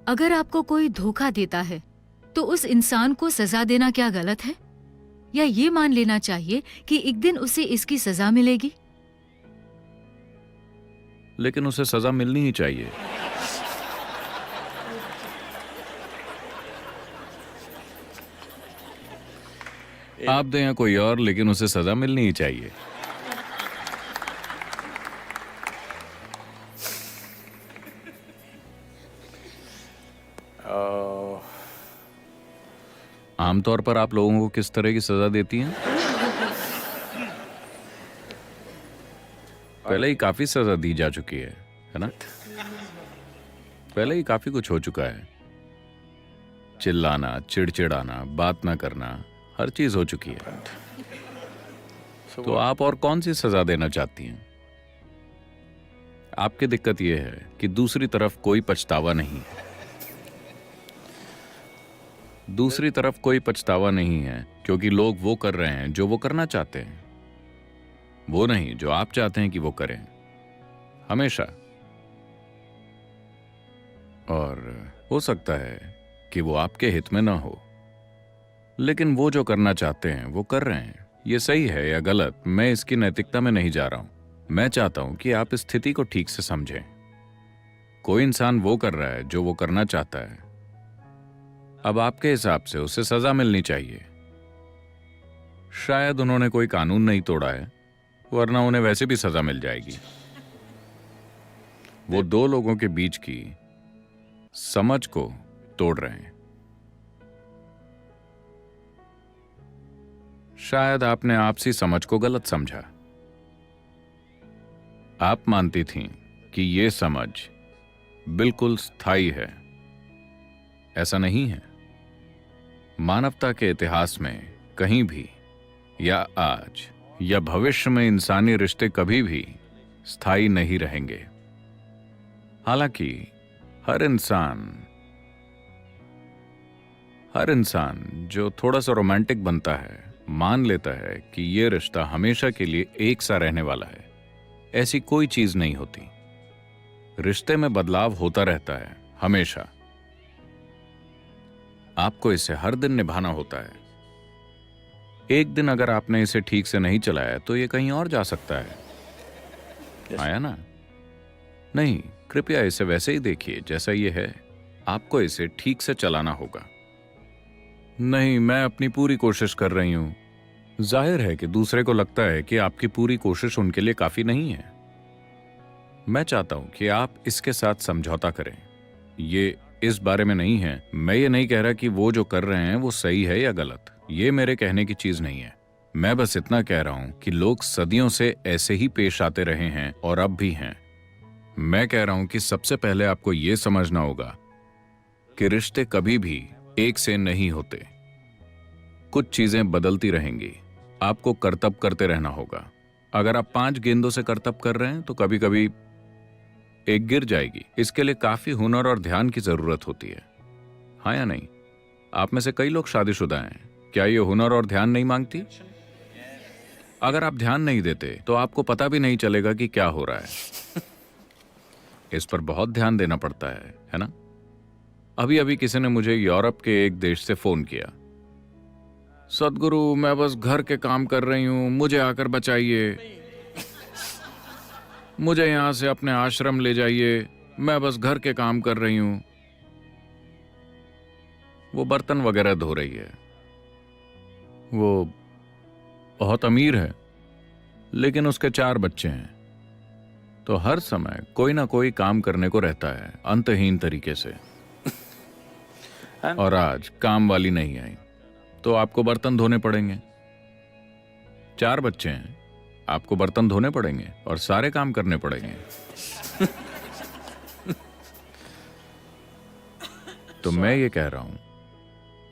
अगर आपको कोई धोखा देता है तो उस इंसान को सजा देना क्या गलत है, या ये मान लेना चाहिए कि एक दिन उसे इसकी सजा मिलेगी? लेकिन उसे सजा मिलनी ही चाहिए। आप दें या कोई और, लेकिन उसे सजा मिलनी ही चाहिए। आमतौर पर आप लोगों को किस तरह की सजा देती हैं? पहले ही काफी सजा दी जा चुकी है ना? पहले ही काफी कुछ हो चुका है। चिल्लाना, चिड़चिड़ाना, बात ना करना, हर चीज हो चुकी है। तो आप और कौन सी सजा देना चाहती हैं? आपकी दिक्कत यह है कि दूसरी तरफ कोई पछतावा नहीं है। दूसरी तरफ कोई पछतावा नहीं है क्योंकि लोग वो कर रहे हैं जो वो करना चाहते हैं, वो नहीं जो आप चाहते हैं कि वो करें, हमेशा। और हो सकता है कि वो आपके हित में ना हो, लेकिन वो जो करना चाहते हैं वो कर रहे हैं। ये सही है या गलत, मैं इसकी नैतिकता में नहीं जा रहा हूं। मैं चाहता हूं कि आप स्थिति को ठीक से समझें। कोई इंसान वो कर रहा है जो वो करना चाहता है। अब आपके हिसाब से उसे सजा मिलनी चाहिए। शायद उन्होंने कोई कानून नहीं तोड़ा है, वरना उन्हें वैसे भी सजा मिल जाएगी। वो दो लोगों के बीच की समझ को तोड़ रहे हैं। शायद आपने आपसी समझ को गलत समझा। आप मानती थीं कि ये समझ बिल्कुल स्थायी है। ऐसा नहीं है। मानवता के इतिहास में कहीं भी, या आज या भविष्य में, इंसानी रिश्ते कभी भी स्थायी नहीं रहेंगे। हालांकि हर इंसान जो थोड़ा सा रोमांटिक बनता है, मान लेता है कि यह रिश्ता हमेशा के लिए एक सा रहने वाला है। ऐसी कोई चीज नहीं होती। रिश्ते में बदलाव होता रहता है हमेशा। आपको इसे हर दिन निभाना होता है। एक दिन अगर आपने इसे ठीक से नहीं चलाया तो ये कहीं और जा सकता है। आया ना? नहीं, कृपया इसे वैसे ही देखिए जैसा ये है। आपको इसे ठीक से चलाना होगा। नहीं, मैं अपनी पूरी कोशिश कर रही हूं। जाहिर है कि दूसरे को लगता है कि आपकी पूरी कोशिश उनके लिए काफी नहीं है। मैं चाहता हूं कि आप इसके साथ समझौता करें। ये इस बारे में नहीं है। मैं ये नहीं कह रहा कि वो जो कर रहे हैं वो सही है या गलत। ये मेरे कहने की चीज नहीं है। मैं बस इतना कह रहा हूं कि लोग सदियों से ऐसे ही पेश आते रहे हैं और अब भी हैं। मैं कह रहा हूं कि सबसे पहले आपको ये समझना होगा कि रिश्ते कभी भी एक से नहीं होते। कुछ चीजें बदलती रहेंगी। आपको करतब करते रहना होगा। अगर आप 5 गेंदों से करतब कर रहे हैं तो कभी कभी एक गिर जाएगी। इसके लिए काफी हुनर और ध्यान की जरूरत होती है। हाँ या नहीं? आप में से कई लोग शादीशुदा हैं। क्या ये हुनर और ध्यान नहीं मांगती? अगर आप ध्यान नहीं देते तो आपको पता भी नहीं चलेगा कि क्या हो रहा है। इस पर बहुत ध्यान देना पड़ता है ना? अभी अभी किसी ने मुझे यूरोप के एक देश से फोन किया। सदगुरु, मैं बस घर के काम कर रही हूं, मुझे आकर बचाइए। मुझे यहां से अपने आश्रम ले जाइए, मैं बस घर के काम कर रही हूं। वो बर्तन वगैरह धो रही है। वो बहुत अमीर है, लेकिन उसके 4 बच्चे हैं। तो हर समय कोई ना कोई काम करने को रहता है, अंतहीन तरीके से। और आज काम वाली नहीं आई तो आपको बर्तन धोने पड़ेंगे। 4 बच्चे हैं, आपको बर्तन धोने पड़ेंगे और सारे काम करने पड़ेंगे। तो मैं ये कह रहा हूं,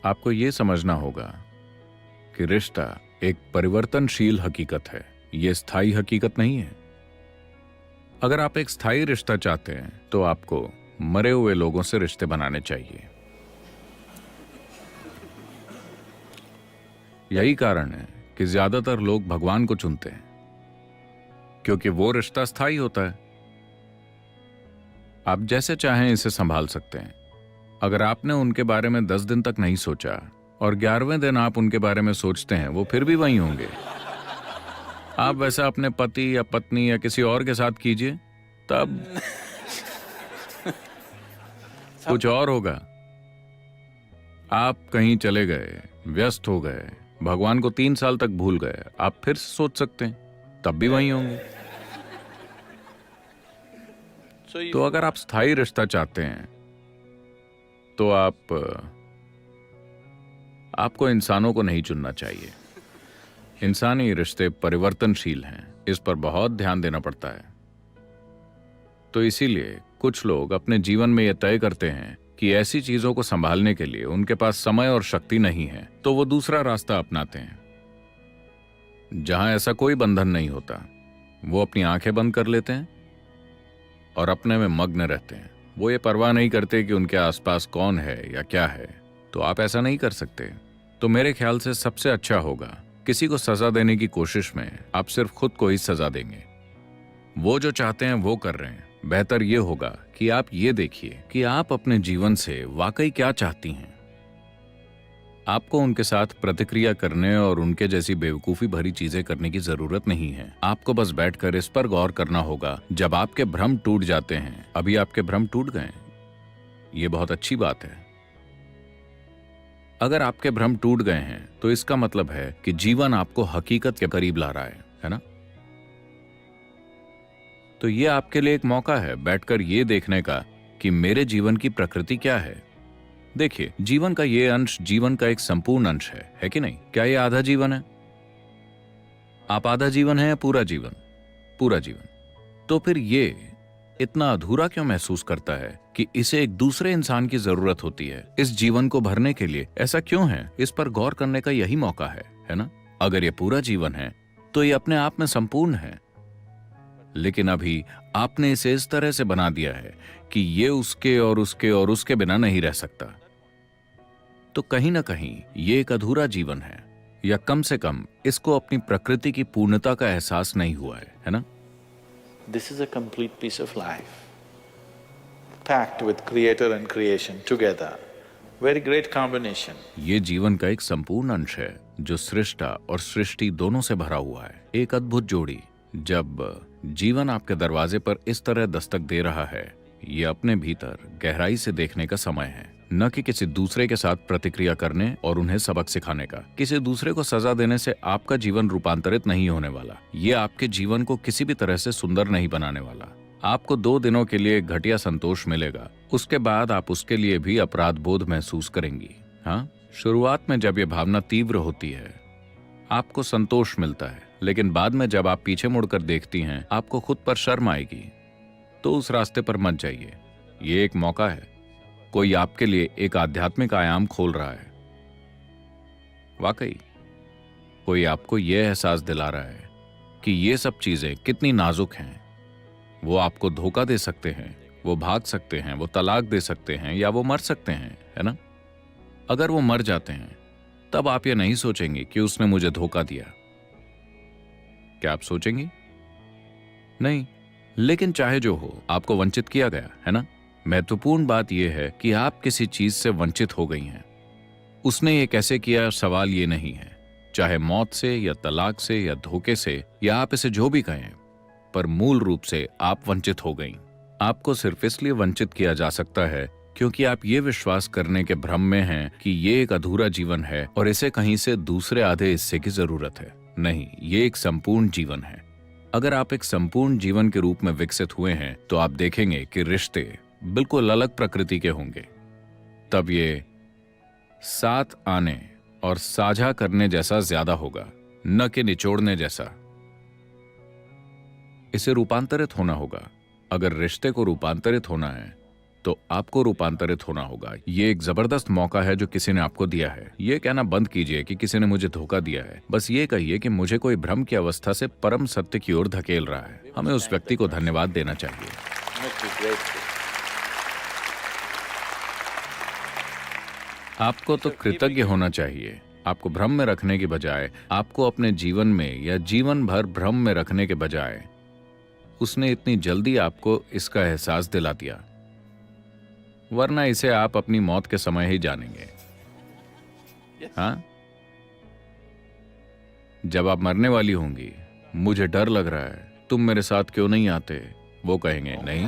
आपको ये समझना होगा कि रिश्ता एक परिवर्तनशील हकीकत है। ये स्थायी हकीकत नहीं है। अगर आप एक स्थायी रिश्ता चाहते हैं तो आपको मरे हुए लोगों से रिश्ते बनाने चाहिए। यही कारण है कि ज्यादातर लोग भगवान को चुनते हैं, क्योंकि वो रिश्ता स्थायी होता है। आप जैसे चाहें इसे संभाल सकते हैं। अगर आपने उनके बारे में 10 दिन तक नहीं सोचा और 11वें दिन आप उनके बारे में सोचते हैं, वो फिर भी वहीं होंगे। आप वैसा अपने पति या पत्नी या किसी और के साथ कीजिए, तब कुछ और होगा। आप कहीं चले गए, व्यस्त हो गए, भगवान को 3 साल तक भूल गए, आप फिर से सोच सकते हैं, तब भी वहीं होंगे। तो अगर आप स्थायी रिश्ता चाहते हैं तो आपको इंसानों को नहीं चुनना चाहिए। इंसानी रिश्ते परिवर्तनशील हैं, इस पर बहुत ध्यान देना पड़ता है। तो इसीलिए कुछ लोग अपने जीवन में यह तय करते हैं कि ऐसी चीजों को संभालने के लिए उनके पास समय और शक्ति नहीं है, तो वो दूसरा रास्ता अपनाते हैं जहां ऐसा कोई बंधन नहीं होता। वो अपनी आंखें बंद कर लेते हैं और अपने में मग्न रहते हैं। वो ये परवाह नहीं करते कि उनके आसपास कौन है या क्या है। तो आप ऐसा नहीं कर सकते। तो मेरे ख्याल से सबसे अच्छा होगा, किसी को सजा देने की कोशिश में आप सिर्फ खुद को ही सजा देंगे। वो जो चाहते हैं वो कर रहे हैं। बेहतर ये होगा कि आप ये देखिए कि आप अपने जीवन से वाकई क्या चाहती हैं। आपको उनके साथ प्रतिक्रिया करने और उनके जैसी बेवकूफी भरी चीजें करने की जरूरत नहीं है। आपको बस बैठकर इस पर गौर करना होगा। जब आपके भ्रम टूट जाते हैं, अभी आपके भ्रम टूट गए, ये बहुत अच्छी बात है। अगर आपके भ्रम टूट गए हैं तो इसका मतलब है कि जीवन आपको हकीकत के करीब ला रहा है ना? तो ये आपके लिए एक मौका है बैठकर ये देखने का कि मेरे जीवन की प्रकृति क्या है। देखिए, जीवन का ये अंश जीवन का एक संपूर्ण अंश है कि नहीं? क्या ये आधा जीवन है? आप आधा जीवन है या पूरा जीवन? पूरा जीवन। तो फिर ये इतना अधूरा क्यों महसूस करता है कि इसे एक दूसरे इंसान की जरूरत होती है इस जीवन को भरने के लिए? ऐसा क्यों है? इस पर गौर करने का यही मौका है ना? अगर ये पूरा जीवन है तो ये अपने आप में संपूर्ण है, लेकिन अभी आपने इसे इस तरह से बना दिया है कि ये उसके और उसके और उसके बिना नहीं रह सकता। तो कहीं ना कहीं ये एक अधूरा जीवन है, या कम से कम इसको अपनी प्रकृति की पूर्णता का एहसास नहीं हुआ है ना? This is a complete piece of life, packed with creator and creation together. Very great combination. ये जीवन का एक संपूर्ण अंश है जो सृष्टा और सृष्टि दोनों से भरा हुआ है। एक अद्भुत जोड़ी। जब जीवन आपके दरवाजे पर इस तरह दस्तक दे रहा है, ये अपने भीतर गहराई से देखने का समय है, न कि किसी दूसरे के साथ प्रतिक्रिया करने और उन्हें सबक सिखाने का। किसी दूसरे को सजा देने से आपका जीवन रूपांतरित नहीं होने वाला। ये आपके जीवन को किसी भी तरह से सुंदर नहीं बनाने वाला। आपको 2 दिनों के लिए घटिया संतोष मिलेगा, उसके बाद आप उसके लिए भी अपराध बोध महसूस करेंगी। हाँ, शुरुआत में जब ये भावना तीव्र होती है आपको संतोष मिलता है, लेकिन बाद में जब आप पीछे मुड़कर देखती हैं आपको खुद पर शर्म आएगी। तो उस रास्ते पर मत जाइए। ये एक मौका है, कोई आपके लिए एक आध्यात्मिक आयाम खोल रहा है। वाकई कोई आपको यह एहसास दिला रहा है कि ये सब चीजें कितनी नाजुक हैं। वो आपको धोखा दे सकते हैं, वो भाग सकते हैं, वो तलाक दे सकते हैं, या वो मर सकते हैं, है ना? अगर वो मर जाते हैं तब आप ये नहीं सोचेंगे कि उसने मुझे धोखा दिया। क्या आप सोचेंगी? नहीं। लेकिन चाहे जो हो, आपको वंचित किया गया है ना? महत्वपूर्ण बात यह है कि आप किसी चीज से वंचित हो गई हैं। उसने ये कैसे किया, सवाल ये नहीं है। चाहे मौत से या तलाक से या धोखे से, या आप इसे जो भी कहें, पर मूल रूप से आप वंचित हो गईं। आपको सिर्फ इसलिए वंचित किया जा सकता है क्योंकि आप ये विश्वास करने के भ्रम में हैं कि ये एक अधूरा जीवन है और इसे कहीं से दूसरे आधे हिस्से की जरूरत है। नहीं, ये एक संपूर्ण जीवन है। अगर आप एक संपूर्ण जीवन के रूप में विकसित हुए हैं तो आप देखेंगे कि रिश्ते बिल्कुल अलग प्रकृति के होंगे। तब ये साथ आने और साझा करने जैसा ज्यादा होगा, न कि निचोड़ने जैसा। इसे रूपांतरित होना होगा। अगर रिश्ते को रूपांतरित होना है तो आपको रूपांतरित होना होगा। ये एक जबरदस्त मौका है जो किसी ने आपको दिया है। ये कहना बंद कीजिए कि किसी ने मुझे धोखा दिया है। बस ये कहिए कि मुझे कोई भ्रम की अवस्था से परम सत्य की ओर धकेल रहा है। हमें उस व्यक्ति को धन्यवाद देना चाहिए। आपको तो कृतज्ञ होना चाहिए। आपको भ्रम में रखने की बजाय, आपको अपने जीवन में या जीवन भर भ्रम में रखने के बजाय, उसने इतनी जल्दी आपको इसका एहसास दिला दिया। वरना इसे आप अपनी मौत के समय ही जानेंगे। हाँ, जब आप मरने वाली होंगी, मुझे डर लग रहा है, तुम मेरे साथ क्यों नहीं आते, वो कहेंगे नहीं।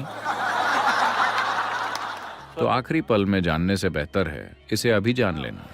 तो आखिरी पल में जानने से बेहतर है इसे अभी जान लेना।